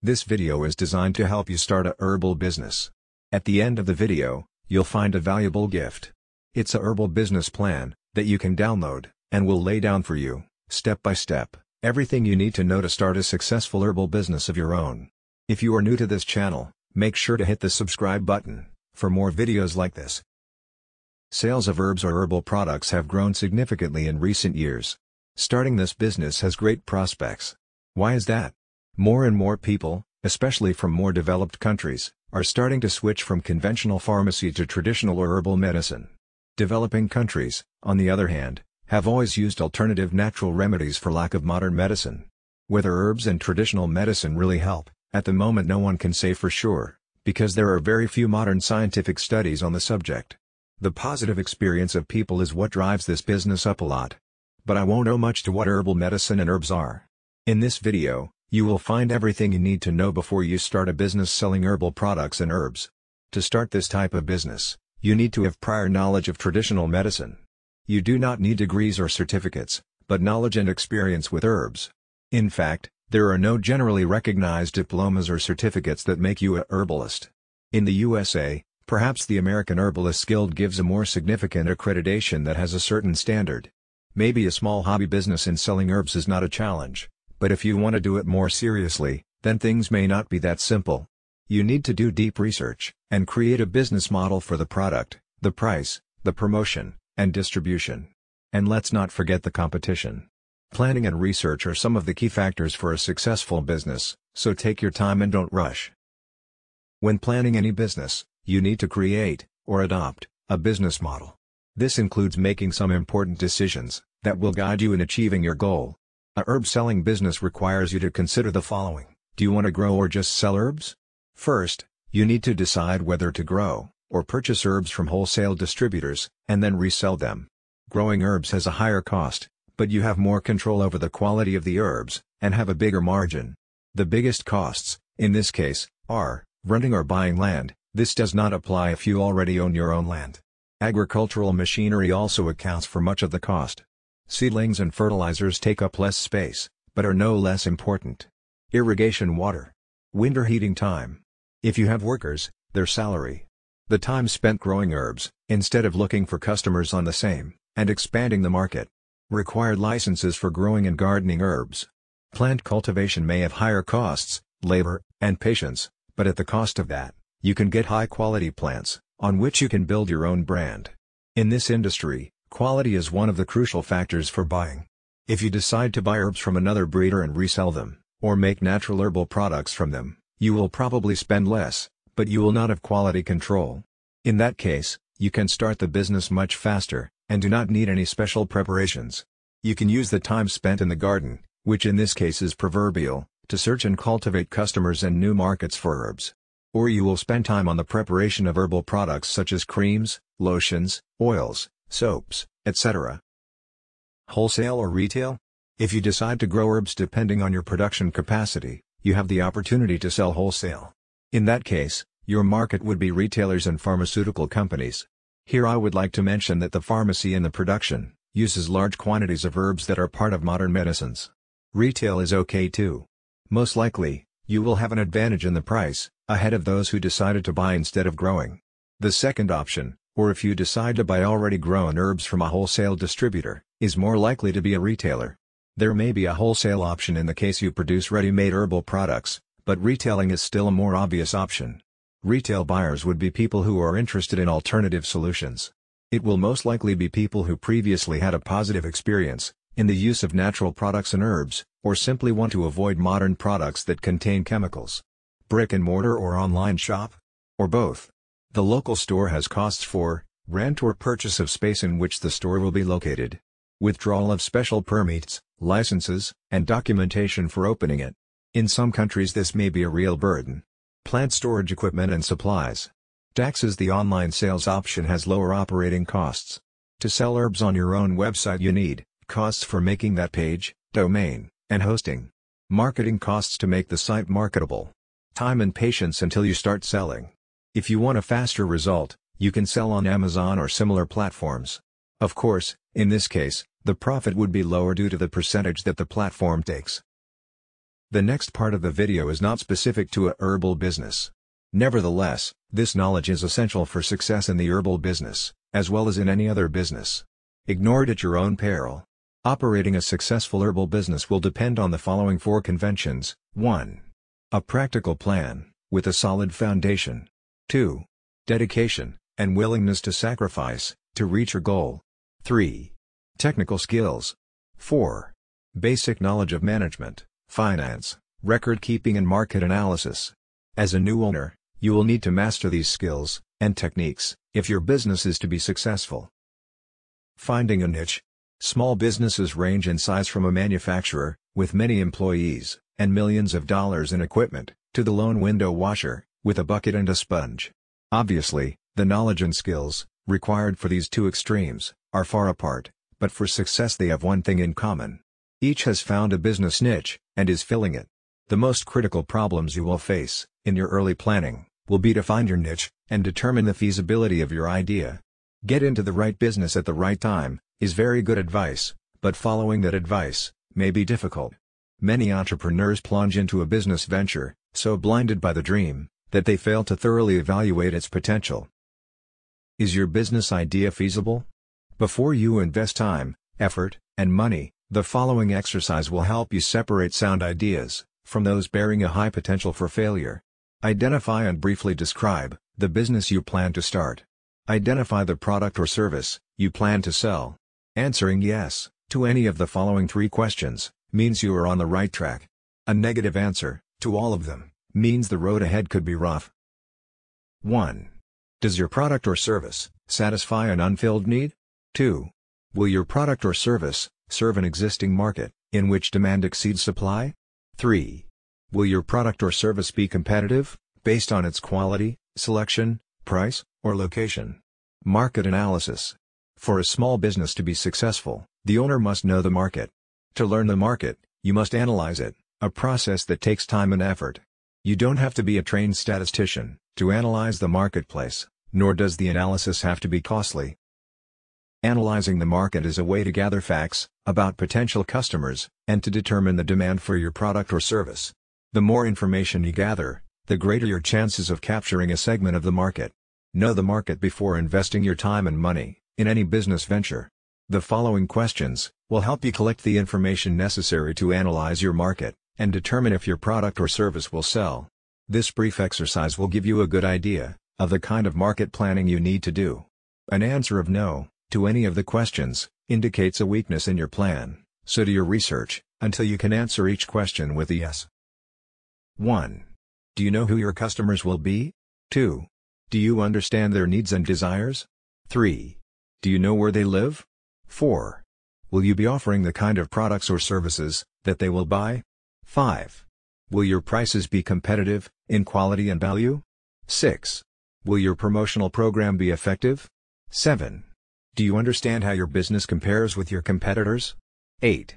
This video is designed to help you start a herbal business. At the end of the video, you'll find a valuable gift. It's a herbal business plan that you can download, and will lay down for you, step by step, everything you need to know to start a successful herbal business of your own. If you are new to this channel, make sure to hit the subscribe button for more videos like this. Sales of herbs or herbal products have grown significantly in recent years. Starting this business has great prospects. Why is that? More and more people, especially from more developed countries, are starting to switch from conventional pharmacy to traditional or herbal medicine. Developing countries, on the other hand, have always used alternative natural remedies for lack of modern medicine. Whether herbs and traditional medicine really help, at the moment no one can say for sure, because there are very few modern scientific studies on the subject. The positive experience of people is what drives this business up a lot. But I won't owe much to what herbal medicine and herbs are. In this video, you will find everything you need to know before you start a business selling herbal products and herbs. To start this type of business, you need to have prior knowledge of traditional medicine. You do not need degrees or certificates, but knowledge and experience with herbs. In fact, there are no generally recognized diplomas or certificates that make you a herbalist. In the USA, perhaps the American Herbalist Guild gives a more significant accreditation that has a certain standard. Maybe a small hobby business in selling herbs is not a challenge, but if you want to do it more seriously, then things may not be that simple. You need to do deep research, and create a business model for the product, the price, the promotion, and distribution. And let's not forget the competition. Planning and research are some of the key factors for a successful business, so take your time and don't rush. When planning any business, you need to create, or adopt, a business model. This includes making some important decisions that will guide you in achieving your goal. A herb selling business requires you to consider the following. Do you want to grow or just sell herbs? First, you need to decide whether to grow or purchase herbs from wholesale distributors, and then resell them. Growing herbs has a higher cost, but you have more control over the quality of the herbs, and have a bigger margin. The biggest costs, in this case, are renting or buying land. This does not apply if you already own your own land. Agricultural machinery also accounts for much of the cost. Seedlings and fertilizers take up less space, but are no less important. Irrigation water. Winter heating time. If you have workers, their salary. The time spent growing herbs, instead of looking for customers on the same, and expanding the market. Required licenses for growing and gardening herbs. Plant cultivation may have higher costs, labor, and patience, but at the cost of that, you can get high-quality plants, on which you can build your own brand. In this industry, quality is one of the crucial factors for buying. If you decide to buy herbs from another breeder and resell them, or make natural herbal products from them, you will probably spend less, but you will not have quality control. In that case, you can start the business much faster, and do not need any special preparations. You can use the time spent in the garden, which in this case is proverbial, to search and cultivate customers and new markets for herbs. Or you will spend time on the preparation of herbal products such as creams, lotions, oils, soaps, etc. Wholesale or retail? If you decide to grow herbs depending on your production capacity, you have the opportunity to sell wholesale. In that case, your market would be retailers and pharmaceutical companies. Here I would like to mention that the pharmacy in the production uses large quantities of herbs that are part of modern medicines. Retail is okay too. Most likely, you will have an advantage in the price, ahead of those who decided to buy instead of growing. The second option, or if you decide to buy already grown herbs from a wholesale distributor, is more likely to be a retailer. There may be a wholesale option in the case you produce ready-made herbal products, but retailing is still a more obvious option. Retail buyers would be people who are interested in alternative solutions. It will most likely be people who previously had a positive experience in the use of natural products and herbs, or simply want to avoid modern products that contain chemicals. Brick and mortar or online shop? Or both. The local store has costs for rent or purchase of space in which the store will be located. Withdrawal of special permits, licenses, and documentation for opening it. In some countries this may be a real burden. Plant storage equipment and supplies. Taxes. The online sales option has lower operating costs. To sell herbs on your own website you need costs for making that page, domain, and hosting. Marketing costs to make the site marketable. Time and patience until you start selling. If you want a faster result, you can sell on Amazon or similar platforms. Of course, in this case, the profit would be lower due to the percentage that the platform takes. The next part of the video is not specific to a herbal business. Nevertheless, this knowledge is essential for success in the herbal business, as well as in any other business. Ignore it at your own peril. Operating a successful herbal business will depend on the following 4 conventions. 1. A practical plan, with a solid foundation. 2. Dedication, and willingness to sacrifice, to reach your goal. 3. Technical skills. 4. Basic knowledge of management, finance, record keeping and market analysis. As a new owner, you will need to master these skills and techniques if your business is to be successful. Finding a niche. Small businesses range in size from a manufacturer, with many employees, and millions of dollars in equipment, to the lone window washer, with a bucket and a sponge. Obviously, the knowledge and skills, required for these 2 extremes, are far apart, but for success they have one thing in common. Each has found a business niche, and is filling it. The most critical problems you will face, in your early planning, will be to find your niche, and determine the feasibility of your idea. Get into the right business at the right time, is very good advice, but following that advice may be difficult. Many entrepreneurs plunge into a business venture, so blinded by the dream, that they fail to thoroughly evaluate its potential. Is your business idea feasible? Before you invest time, effort, and money, the following exercise will help you separate sound ideas from those bearing a high potential for failure. Identify and briefly describe the business you plan to start. Identify the product or service you plan to sell. Answering yes to any of the following 3 questions means you are on the right track. A negative answer to all of them means the road ahead could be rough. 1. Does your product or service satisfy an unfilled need? 2. Will your product or service serve an existing market in which demand exceeds supply? 3. Will your product or service be competitive based on its quality, selection, price, or location? Market analysis. For a small business to be successful, the owner must know the market. To learn the market, you must analyze it, a process that takes time and effort. You don't have to be a trained statistician to analyze the marketplace, nor does the analysis have to be costly. Analyzing the market is a way to gather facts about potential customers and to determine the demand for your product or service. The more information you gather, the greater your chances of capturing a segment of the market. Know the market before investing your time and money in any business venture. The following questions will help you collect the information necessary to analyze your market and determine if your product or service will sell. This brief exercise will give you a good idea of the kind of market planning you need to do. An answer of no to any of the questions indicates a weakness in your plan, so do your research until you can answer each question with a yes. 1. Do you know who your customers will be? 2. Do you understand their needs and desires? 3. Do you know where they live? 4. Will you be offering the kind of products or services that they will buy? 5. Will your prices be competitive in quality and value? 6. Will your promotional program be effective? 7. Do you understand how your business compares with your competitors? 8.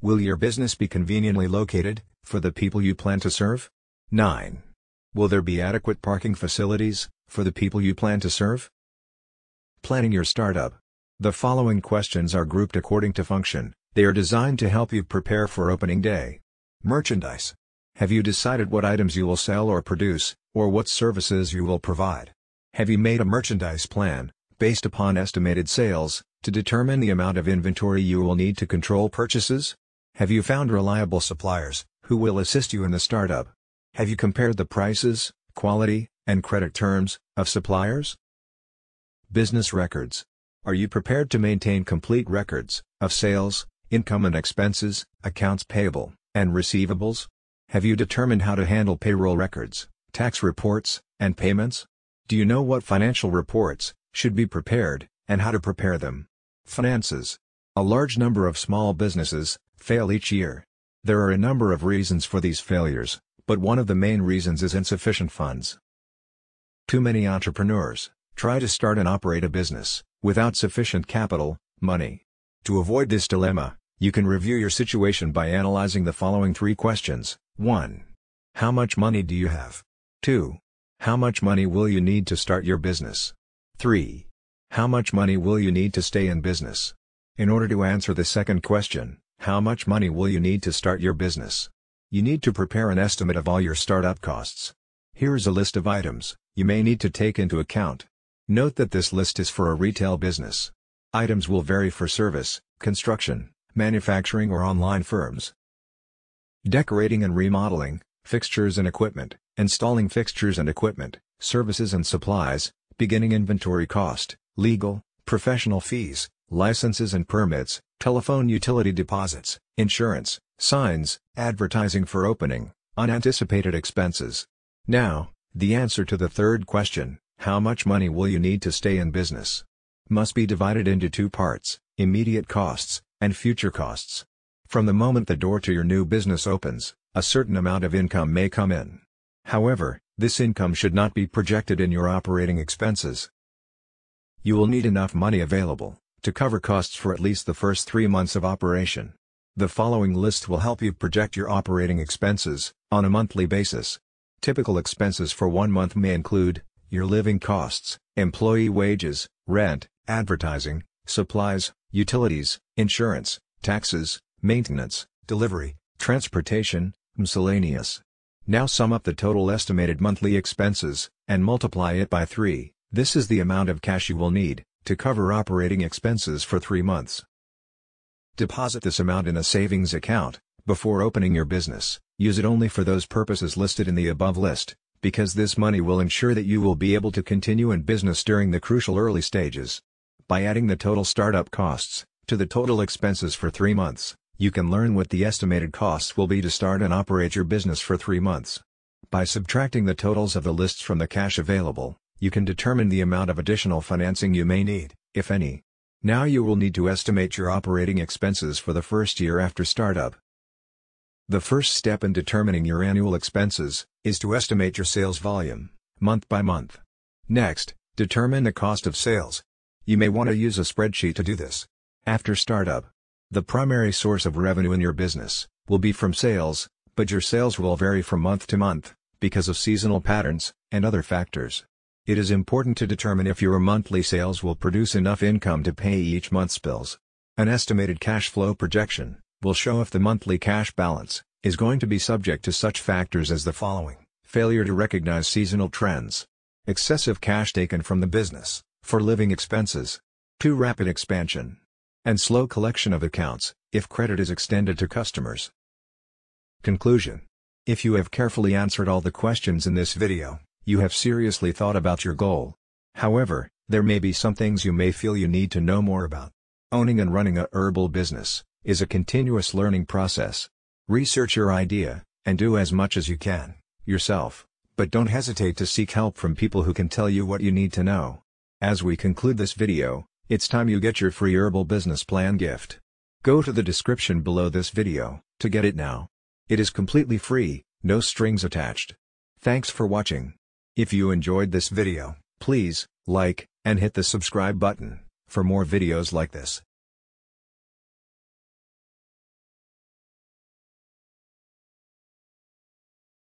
Will your business be conveniently located for the people you plan to serve? 9. Will there be adequate parking facilities for the people you plan to serve? Planning your startup. The following questions are grouped according to function. They are designed to help you prepare for opening day. Merchandise. Have you decided what items you will sell or produce, or what services you will provide? Have you made a merchandise plan, based upon estimated sales, to determine the amount of inventory you will need to control purchases? Have you found reliable suppliers, who will assist you in the startup? Have you compared the prices, quality, and credit terms of suppliers? Business records. Are you prepared to maintain complete records of sales, income and expenses, accounts payable, and receivables? Have you determined how to handle payroll records, tax reports, and payments? Do you know what financial reports should be prepared, and how to prepare them? Finances. A large number of small businesses fail each year. There are a number of reasons for these failures, but one of the main reasons is insufficient funds. Too many entrepreneurs try to start and operate a business without sufficient capital, money. To avoid this dilemma, you can review your situation by analyzing the following 3 questions. 1. How much money do you have? 2. How much money will you need to start your business? 3. How much money will you need to stay in business? In order to answer the second question, how much money will you need to start your business? You need to prepare an estimate of all your startup costs. Here's a list of items you may need to take into account. Note that this list is for a retail business. Items will vary for service, construction, manufacturing or online firms. Decorating and remodeling, fixtures and equipment, installing fixtures and equipment, services and supplies, beginning inventory cost, legal, professional fees, licenses and permits, telephone utility deposits, insurance, signs, advertising for opening, unanticipated expenses. Now, the answer to the third question, how much money will you need to stay in business? Must be divided into two parts, immediate costs, and future costs. From the moment the door to your new business opens, a certain amount of income may come in. However, this income should not be projected in your operating expenses. You will need enough money available to cover costs for at least the first 3 months of operation. The following list will help you project your operating expenses on a monthly basis. Typical expenses for 1 month may include your living costs, employee wages, rent, advertising, supplies, utilities, insurance, taxes, maintenance, delivery, transportation, miscellaneous. Now sum up the total estimated monthly expenses and multiply it by 3. This is the amount of cash you will need to cover operating expenses for 3 months. Deposit this amount in a savings account before opening your business. Use it only for those purposes listed in the above list, because this money will ensure that you will be able to continue in business during the crucial early stages. By adding the total startup costs to the total expenses for 3 months, you can learn what the estimated costs will be to start and operate your business for 3 months. By subtracting the totals of the lists from the cash available, you can determine the amount of additional financing you may need, if any. Now you will need to estimate your operating expenses for the first year after startup. The first step in determining your annual expenses is to estimate your sales volume, month by month. Next, determine the cost of sales. You may want to use a spreadsheet to do this. After startup, the primary source of revenue in your business will be from sales, but your sales will vary from month to month because of seasonal patterns and other factors. It is important to determine if your monthly sales will produce enough income to pay each month's bills. An estimated cash flow projection will show if the monthly cash balance is going to be subject to such factors as the following: failure to recognize seasonal trends, excessive cash taken from the business for living expenses, too rapid expansion, and slow collection of accounts if credit is extended to customers. Conclusion: if you have carefully answered all the questions in this video, you have seriously thought about your goal. However, there may be some things you may feel you need to know more about. Owning and running a herbal business is a continuous learning process. Research your idea, and do as much as you can, yourself, but don't hesitate to seek help from people who can tell you what you need to know. As we conclude this video, it's time you get your free herbal business plan gift. Go to the description below this video to get it now. It is completely free, no strings attached. Thanks for watching. If you enjoyed this video, please like and hit the subscribe button for more videos like this.